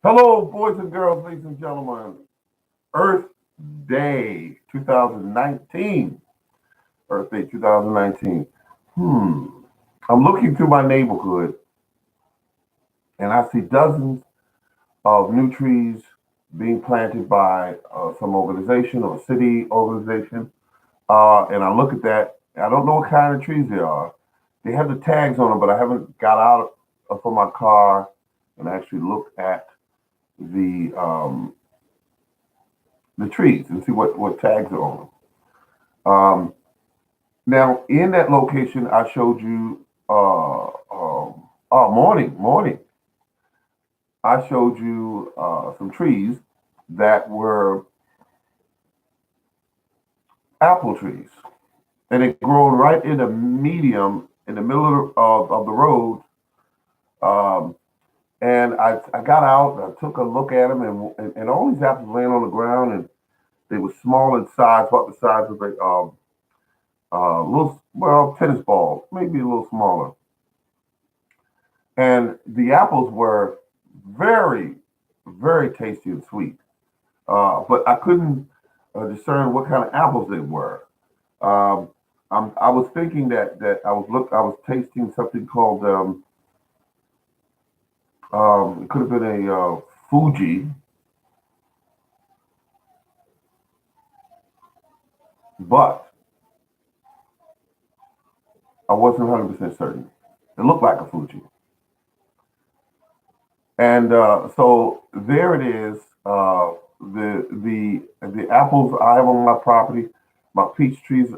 Hello, boys and girls, ladies and gentlemen. Earth Day 2019. Earth Day 2019. I'm looking through my neighborhood and I see dozens of new trees being planted by some organization or city organization. And I look at that. I don't know what kind of trees they are. They have the tags on them, but I haven't got out from my car and actually looked at the um, the trees and see what tags are on them. Now, in that location, I showed you. Morning. I showed you some trees that were apple trees, and it grown right in the medium, in the middle of the road. Um, and I got out, and I took a look at them, and all these apples laying on the ground, and they were small in size, about the size of little, well, tennis balls, maybe a little smaller. And the apples were very, very tasty and sweet. But I couldn't discern what kind of apples they were. Um, I was thinking that I was tasting something called it could have been a Fuji, but I wasn't 100% certain. It looked like a Fuji, and so there it is. The apples I have on my property, my peach trees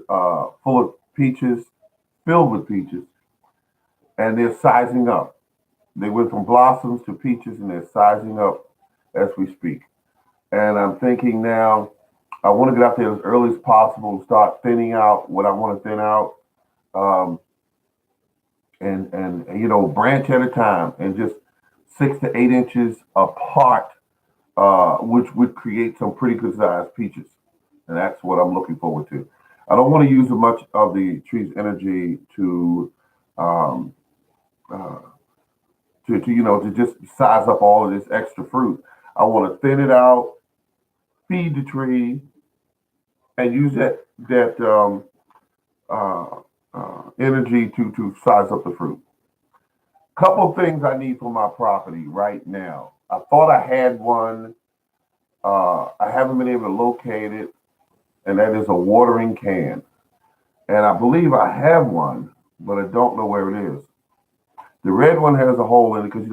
full of peaches, filled with peaches, and they're sizing up. They went from blossoms to peaches, and they're sizing up as we speak. And I'm thinking now, I want to get out there as early as possible and start thinning out what I want to thin out, um, and branch at a time, and just 6 to 8 inches apart, which would create some pretty good sized peaches. And that's what I'm looking forward to. I don't want to use much of the tree's energy um, uh, to just size up all of this extra fruit. I want to thin it out, feed the tree, and use that uh, energy to size up the fruit. Couple things I need for my property right now. I thought I had one. I haven't been able to locate it, and that is a watering can. And I believe I have one, but I don't know where it is. The red one has a hole in it because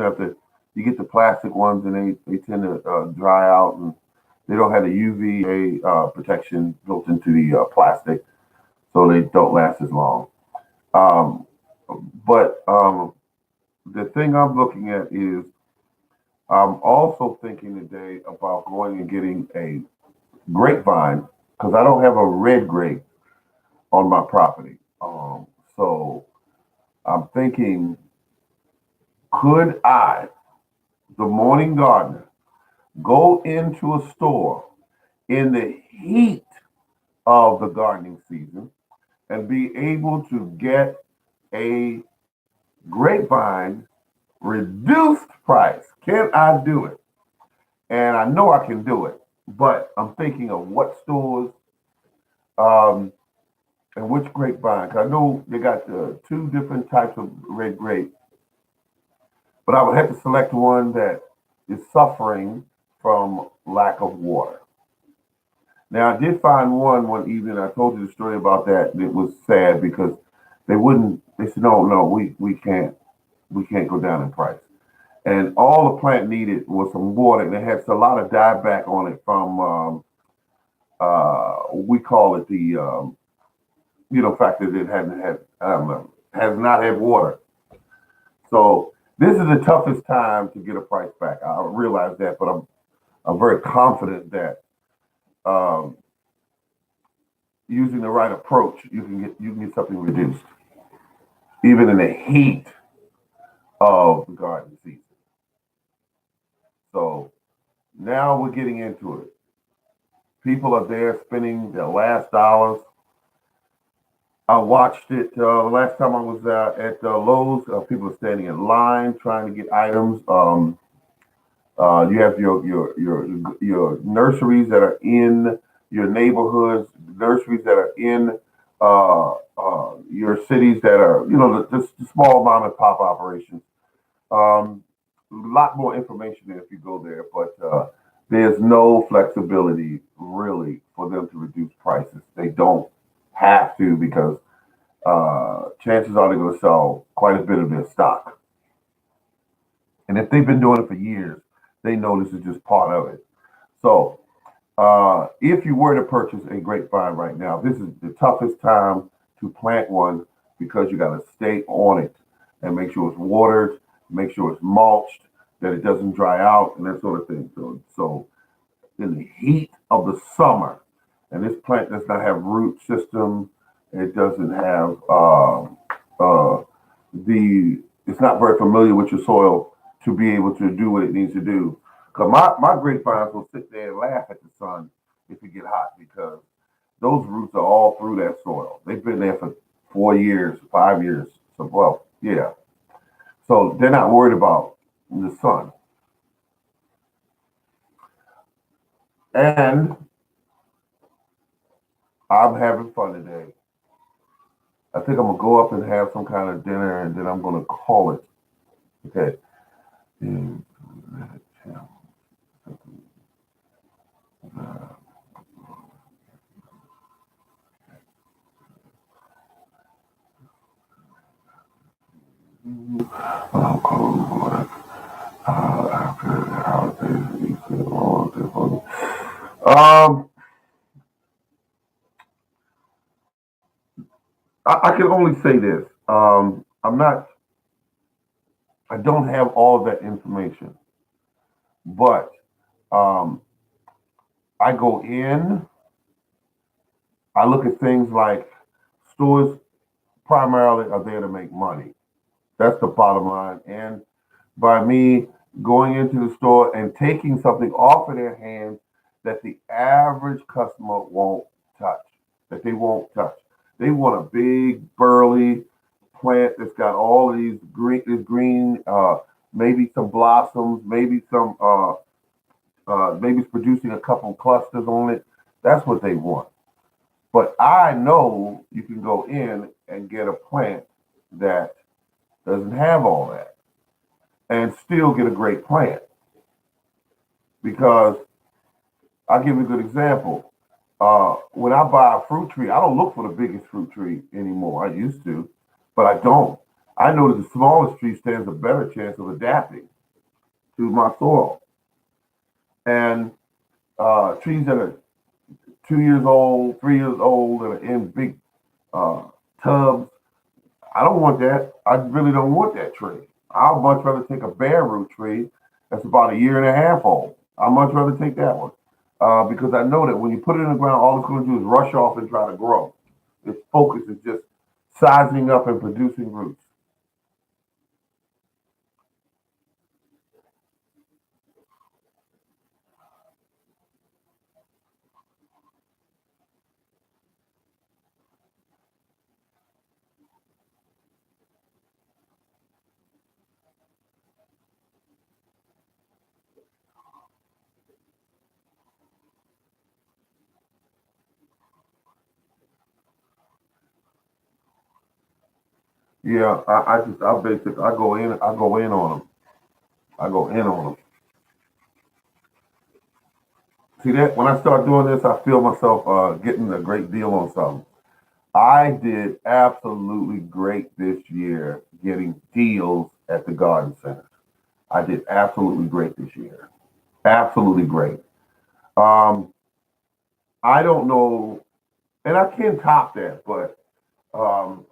you get the plastic ones and they tend to dry out, and they don't have the UVA protection built into the plastic, so they don't last as long. Um, but the thing I'm looking at is I'm also thinking today about going and getting a grapevine because I don't have a red grape on my property. So I'm thinking, could I, the morning gardener, go into a store in the heat of the gardening season and be able to get a grapevine reduced price? Can I do it? And I know I can do it, but I'm thinking of what stores um, and which grapevine. 'Cause I know they got two different types of red grape, but I would have to select one that is suffering from lack of water. Now, I did find one evening. I told you the story about that. It was sad because they wouldn't. They said, "No, no, we can't go down in price." And all the plant needed was some water, and it had a lot of dieback on it from we call it the fact that it hadn't had I don't know has not had water. So this is the toughest time to get a price back. I realize that, but I'm very confident that um, using the right approach, you can get something reduced, even in the heat of the garden season. So now we're getting into it. People are there spending their last dollars. I watched it the last time I was at Lowe's. People are standing in line trying to get items. You have your nurseries that are in your neighborhoods, nurseries that are in your cities that are, just small mom and pop operations. Um, a lot more information there if you go there, but there's no flexibility really for them to reduce prices. They don't have to because chances are they're going to sell quite a bit of their stock. And if they've been doing it for years, they know this is just part of it. So if you were to purchase a grapevine right now, this is the toughest time to plant one because you got to stay on it and make sure it's watered, make sure it's mulched, that it doesn't dry out, and that sort of thing. So in the heat of the summer, and this plant does not have root system, it doesn't have the it's not very familiar with your soil to be able to do what it needs to do. Because my grapevines will sit there and laugh at the sun if it get hot because those roots are all through that soil. They've been there for 4 years, 5 years. So well, yeah. So they're not worried about the sun. And I'm having fun today. I think I'm gonna go up and have some kind of dinner, and then I'm gonna call it. Okay. Mm, I'll call it after the holidays. I can only say this. I'm not. I don't have all that information, but um, I go in. I look at things like stores primarily are there to make money. That's the bottom line. And by me going into the store and taking something off of their hands that the average customer won't touch, that they won't touch. They want a big, burly plant that's got all of these green, maybe some blossoms, maybe it's producing a couple clusters on it. That's what they want. But I know you can go in and get a plant that doesn't have all that and still get a great plant. Because I'll give you a good example. When I buy a fruit tree, I don't look for the biggest fruit tree anymore. I used to, but I don't. I know that the smallest tree stands a better chance of adapting to my soil. And trees that are 2 years old, 3 years old, that are in big uh, tubs, I don't want that. I really don't want that tree. I'd much rather take a bare root tree that's about a year and a half old. I'd much rather take that one because I know that when you put it in the ground, all it's going to do is rush off and try to grow. Its focus is just sizing up and producing roots. Yeah, I go in on them. I go in on them. See that when I start doing this, I feel myself getting a great deal on something. I did absolutely great this year getting deals at the garden center. I did absolutely great this year. Absolutely great. Um, I don't know, and I can top that, but um,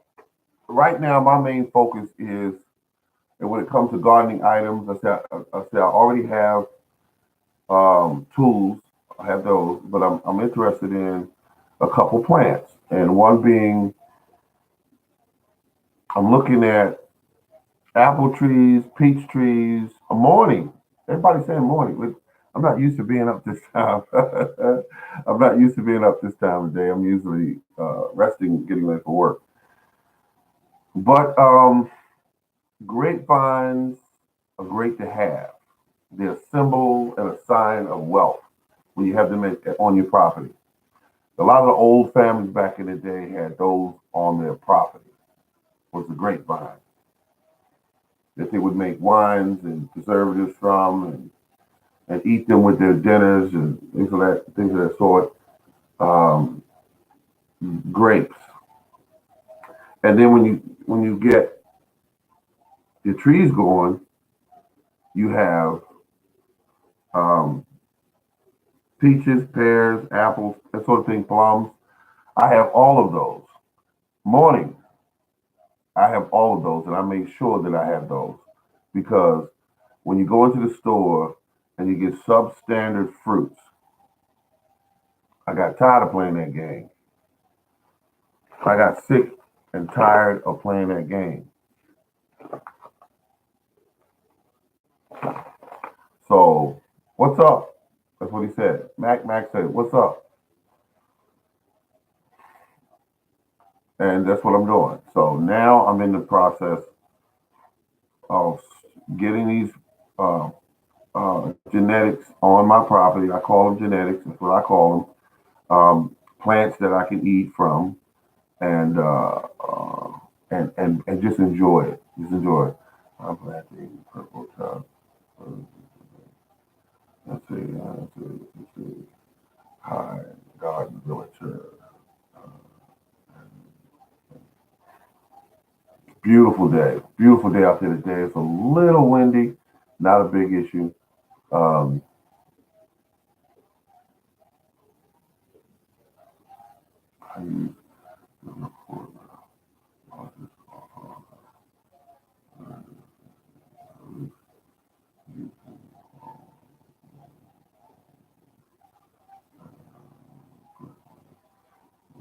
right now my main focus is, and when it comes to gardening items, I already have tools. I have those, but I'm interested in a couple plants, and one being I'm looking at apple trees, peach trees, a morning. Everybody's saying morning. I'm not used to being up this time. I'm not used to being up this time of day. I'm usually resting, getting ready for work. But grapevines are great to have. They're a symbol and a sign of wealth when you have them on your property. A lot of the old families back in the day had those on their property. It was the grapevine that they would make wines and preservatives from, and eat them with their dinners and things of that sort. Um, Grapes, and then when you get your trees going, you have um, peaches, pears, apples, that sort of thing, plums. I have all of those. Morning, I have all of those, and I make sure that I have those because when you go into the store and you get substandard fruits, I got tired of playing that game. I got sick and tired of playing that game. So, what's up? That's what he said. Mac said, "What's up?" And that's what I'm doing. So now I'm in the process of getting these uh, genetics on my property. I call them genetics. That's what I call them. Plants that I can eat from, and and just enjoy it. Just enjoy it. I'm planting purple tub. Let's see. Hi, garden villager. Beautiful day out there today. It's a little windy, not a big issue. Um, I use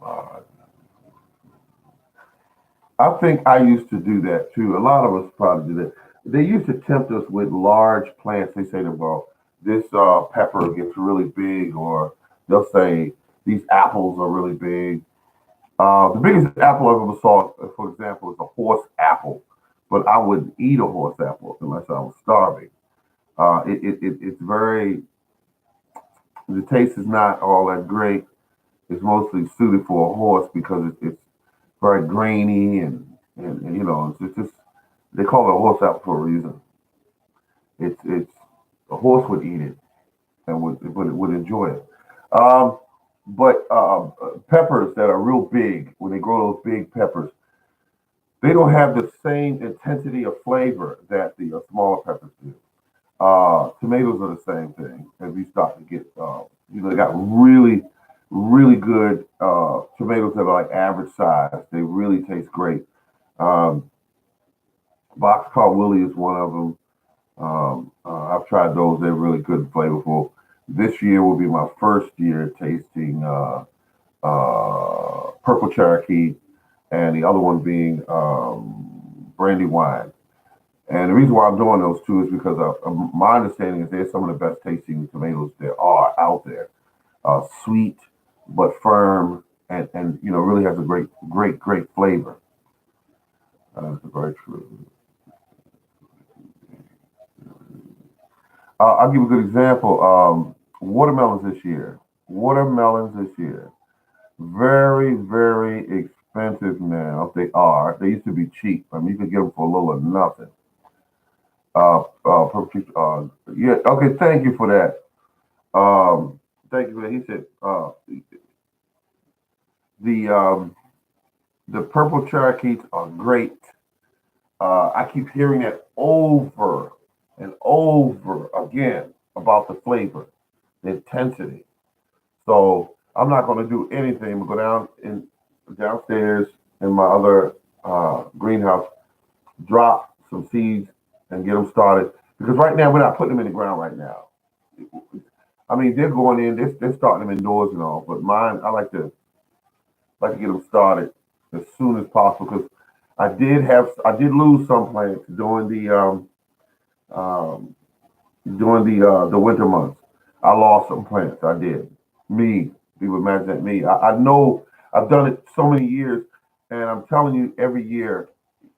uh, I think I used to do that too. A lot of us probably do that. They used to tempt us with large plants. They say that, well, this pepper gets really big, or they'll say these apples are really big. The biggest apple I ever saw, for example, is a horse apple, but I wouldn't eat a horse apple unless I was starving. It's very, the taste is not all that great. It's mostly suited for a horse because it's very grainy and you know, it's just, they call it a horse apple for a reason. It's a horse would eat it and would enjoy it. Um, but peppers that are real big, when they grow those big peppers, they don't have the same intensity of flavor that the smaller peppers do. Tomatoes are the same thing. As you start to get, they got really good tomatoes that are like average size. They really taste great. Um, Boxcar Willie is one of them. I've tried those. They're really good and flavorful. This year will be my first year tasting Purple Cherokee, and the other one being Brandy Wine. And the reason why I'm doing those two is because my understanding is they're some of the best tasting tomatoes there are out there. Sweet but firm, and really has a great flavor. That's very true. I'll give you a good example. Watermelons this year. Watermelons this year. Very expensive now. They are. They used to be cheap. I mean, you could get them for a little or nothing. Yeah. Okay. Thank you for that. Thank you for that. He said the um, the purple Cherokees are great. I keep hearing that over and over again about the flavor, the intensity. So I'm not going to do anything but go downstairs in my other greenhouse, drop some seeds and get them started. Because right now we're not putting them in the ground right now. I mean, they're going in, they're starting them indoors and all. But mine, I like to get them started as soon as possible because I did lose some plants um, during the winter months. I lost some plants. I did. Me, people imagine that me. I know I've done it so many years, and I'm telling you, every year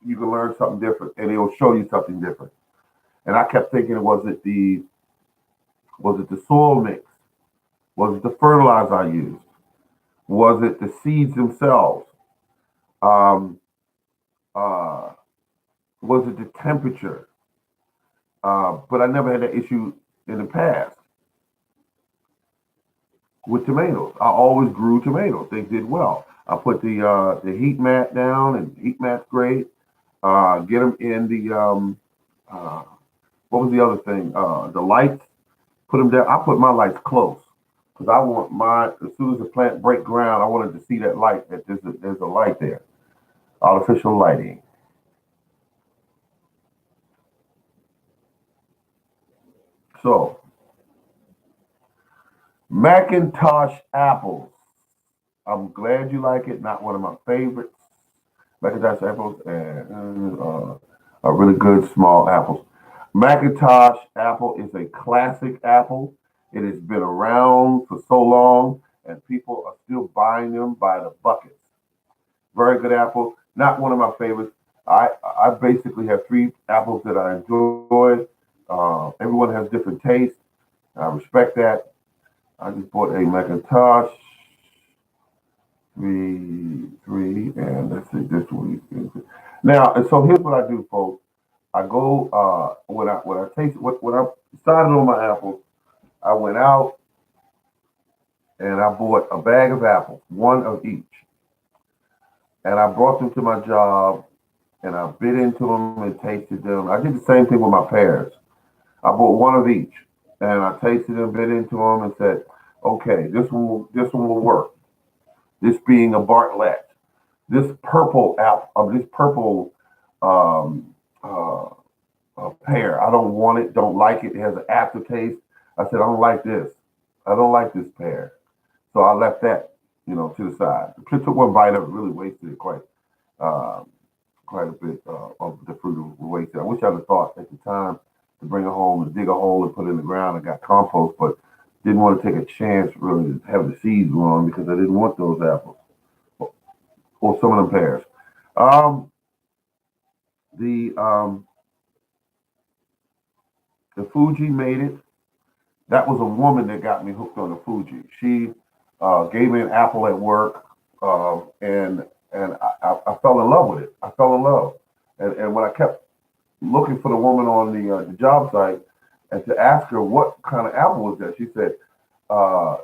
you can learn something different, and it'll show you something different. And I kept thinking, was it the Was it the soil mix? Was it the fertilizer I used? Was it the seeds themselves? Um, uh, was it the temperature? But I never had that issue in the past with tomatoes. I always grew tomatoes. They did well. I put the heat mat down, and heat mat's great. Get them in the uh, what was the other thing? The lights. Put them down. I put my lights close because I want my as soon as the plant break ground, I wanted to see that light. That there's a light there. Artificial lighting. So Macintosh apples. I'm glad you like it. Not one of my favorites. Macintosh apples and are really good small apples. Macintosh apple is a classic apple. It has been around for so long, and people are still buying them by the buckets. Very good apple. Not one of my favorites. I basically have three apples that I enjoy. Everyone has different tastes. I respect that. I just bought a Macintosh three, and let's see this one. Now, and so here's what I do, folks. I go when I taste when I started on my apples. I went out and I bought a bag of apples, one of each, and I brought them to my job and I bit into them and tasted them. I did the same thing with my pears. I bought one of each and I tasted them, bit into them, and said, "Okay, this one will work." This being a Bartlett. This purple apple, this purple um, uh, pear. I don't want it. Don't like it. It has an aftertaste. I said I don't like this. I don't like this pear. So I left that, to the side. I took one bite of it. Really wasted it uh, quite a bit of the fruit was wasted. I wish I'd have thought at the time to bring it home and dig a hole and put it in the ground. I got compost, but didn't want to take a chance really to have the seeds growing because I didn't want those apples or some of them pears. Um, the um, the Fuji made it. That was a woman that got me hooked on the Fuji. She gave me an apple at work, and I fell in love with it. I fell in love, and when I kept looking for the woman on the job site, and to ask her what kind of apple was that, she said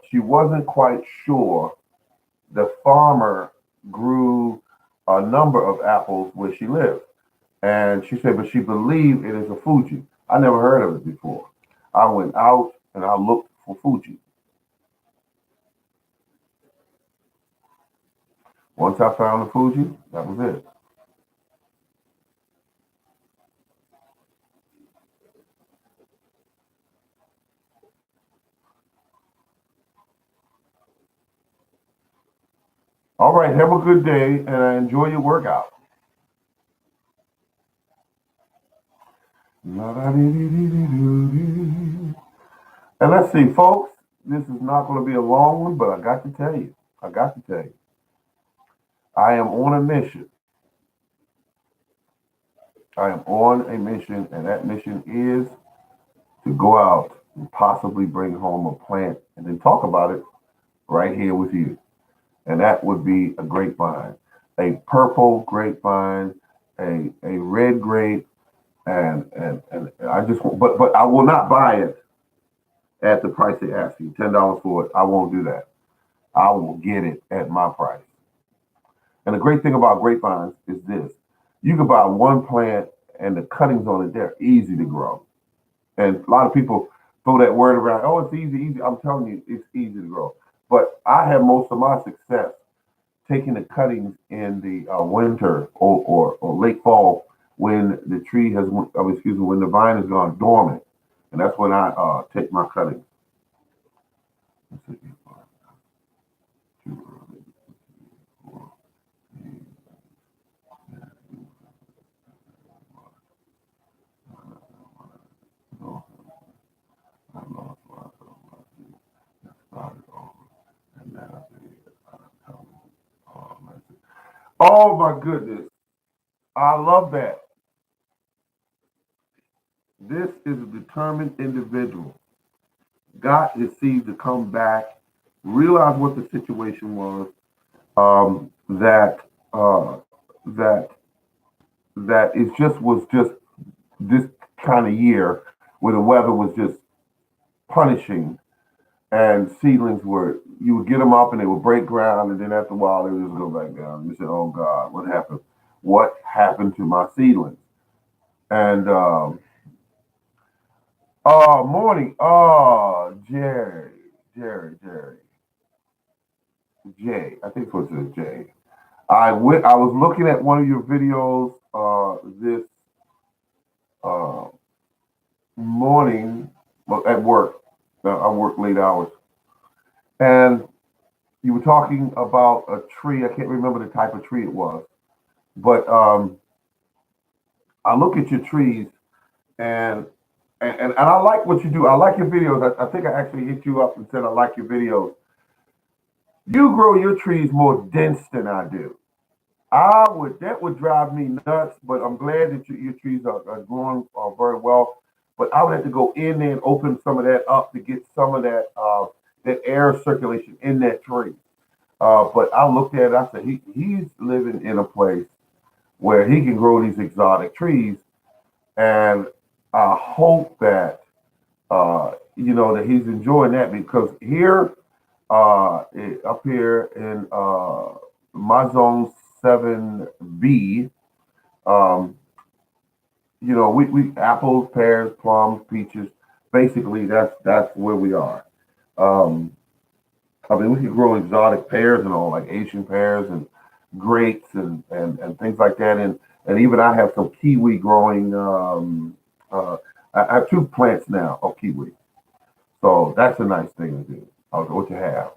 she wasn't quite sure. The farmer grew a number of apples where she lived. And she said, but she believed it is a Fuji. I never heard of it before. I went out and I looked for Fuji. Once I found the Fuji, that was it. All right, have a good day and enjoy your workout. And let's see, folks, this is not going to be a long one, but I got to tell you, I am on a mission. I am on a mission, and that mission is to go out and possibly bring home a plant and then talk about it right here with you. And that would be a grapevine, a purple grapevine, a red grape, and I just but I will not buy it at the price they ask you, $10 for it. I won't do that. I will get it at my price. And the great thing about grapevines is this: you can buy one plant and the cuttings on it, they're easy to grow. And a lot of people throw that word around, oh, it's easy, easy. I'm telling you, it's easy to grow. But I have most of my success taking the cuttings in the winter or late fall when the tree has, excuse me, when the vine has gone dormant. And that's when I take my cuttings. Oh my goodness. I love that. This is a determined individual. got his seed to come back, realized what the situation was, that that that it just was just this kind of year where the weather was just punishing, and seedlings were, you would get them up and they would break ground, and then after a while they would just go back down. You said, "Oh God, what happened? What happened to my seedlings?" And morning, Jerry, Jay, I think it was Jay. I was looking at one of your videos this uh, morning, well, at work. I work late hours, and you were talking about a tree. I can't remember the type of tree it was, but I look at your trees, and and I like what you do. I like your videos. I think I actually hit you up and said I like your videos. You grow your trees more dense than I do. I would That would drive me nuts, but I'm glad that your trees are growing very well. But I would have to go in there and open some of that up to get some of that air circulation in that tree. But I looked at it, I said he's living in a place where he can grow these exotic trees, and I hope that that he's enjoying that, because here up here in my zone 7B, um, we apples, pears, plums, peaches. Basically, that's where we are. Um, I mean, we can grow exotic pears and all, like Asian pears and grapes and things like that. And even I have some kiwi growing. I have two plants now of kiwi, so that's a nice thing to do. What you have.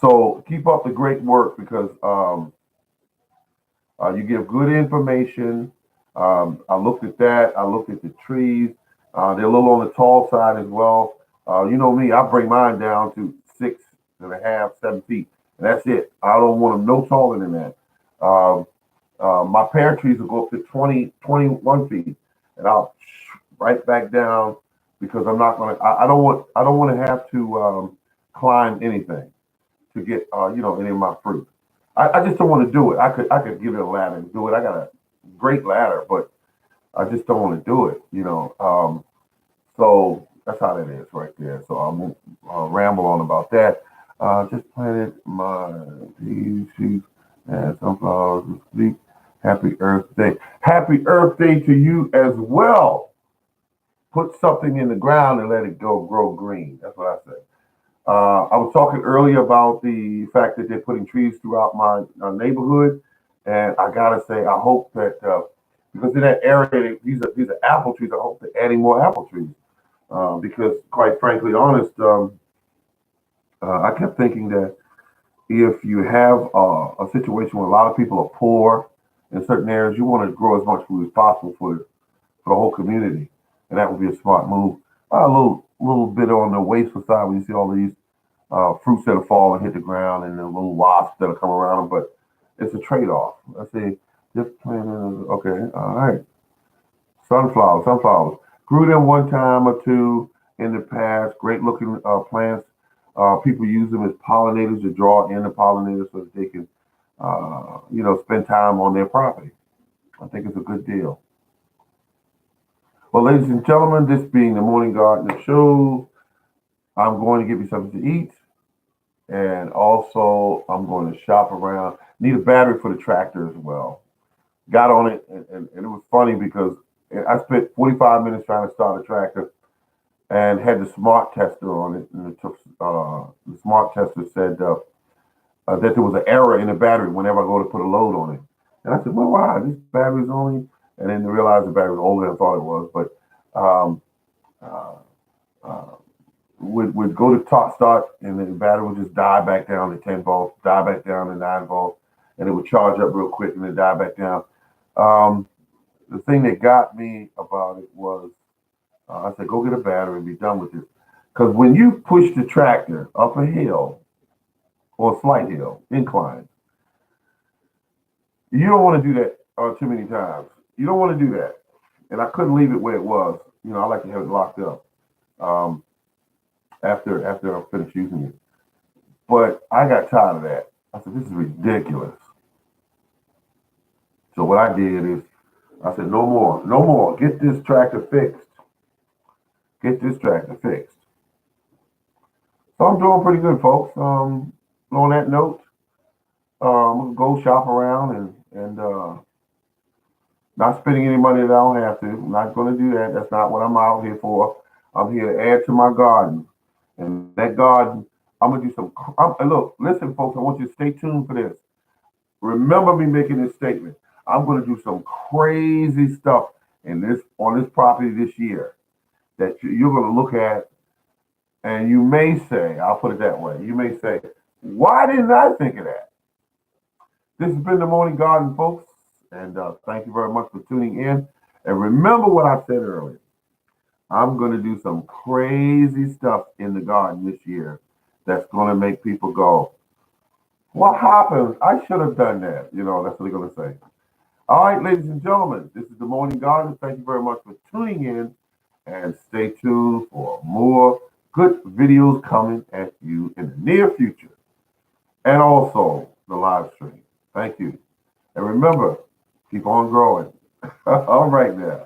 So keep up the great work, because you give good information. I looked at that. I looked at the trees. They're a little on the tall side as well. You know me, I bring mine down to 6.5, 7 feet, and that's it. I don't want them no taller than that. Um, my pear trees will go up to 20, 21 feet, and I'll right back down, because I'm not gonna. I don't want to have to climb anything to get any of my fruit. I just don't want to do it. I could give it a ladder and do it. I got a great ladder, but I just don't want to do it. So that's how that is right there. So I won't ramble on about that. Just planted my peas, sheep, and sunflowers this week. Happy Earth Day. Happy Earth Day to you as well. Put something in the ground and let it go grow green. That's what I say. I was talking earlier about the fact that they're putting trees throughout my neighborhood, and I gotta say, I hope that because in that area these are apple trees. I hope they're adding more apple trees, because, quite frankly, honest, I kept thinking that if you have a situation where a lot of people are poor in certain areas, you want to grow as much food as possible for the whole community, and that would be a smart move. A little bit on the wasteful side when you see all these fruits that fall and hit the ground, and the little wasps that'll come around them. But it's a trade-off. Let's see, just planting. Okay, all right. Sunflowers. Grew them one time or two in the past. Great looking plants. People use them as pollinators to draw in the pollinators so that they can, spend time on their property. I think it's a good deal. Well, ladies and gentlemen, this being the Morning Gardener Show, I'm going to give you something to eat. And also, I'm going to shop around. Need a battery for the tractor as well. Got on it, and it was funny because I spent 45 minutes trying to start a tractor, and had the smart tester on it. And it took the smart tester said that there was an error in the battery whenever I go to put a load on it. And I said, well, why? This battery's only. And then I realized the battery was older than I thought it was. But uh, uh, would go to top start, and the battery would just die back down to 10 volts, die back down to 9 volts, and it would charge up real quick and then die back down. Um, the thing that got me about it was I said, go get a battery and be done with this. Because when you push the tractor up a hill or a slight hill, incline, you don't want to do that too many times. You don't want to do that. And I couldn't leave it where it was. I like to have it locked up. um, after I finished using it. But I got tired of that. I said, this is ridiculous. So what I did is I said, no more, no more. Get this tractor fixed. Get this tractor fixed. So I'm doing pretty good, folks. On that note, I'm gonna go shop around and not spending any money that I don't have to. I'm not gonna do that. That's not what I'm out here for. I'm here to add to my garden, and that garden, I'm gonna do some. And look, listen, folks. I want you to stay tuned for this. Remember me making this statement. I'm gonna do some crazy stuff in this on this property this year that you're gonna look at, and you may say, I'll put it that way. You may say, why didn't I think of that? This has been the Morning Garden, folks, and thank you very much for tuning in. And remember what I said earlier. I'm going to do some crazy stuff in the garden this year that's going to make people go, what happened? I should have done that. That's what they're going to say. All right, ladies and gentlemen, this is the Morning Garden. Thank you very much for tuning in, and stay tuned for more good videos coming at you in the near future, and also the live stream. Thank you. And remember, keep on growing. All right now.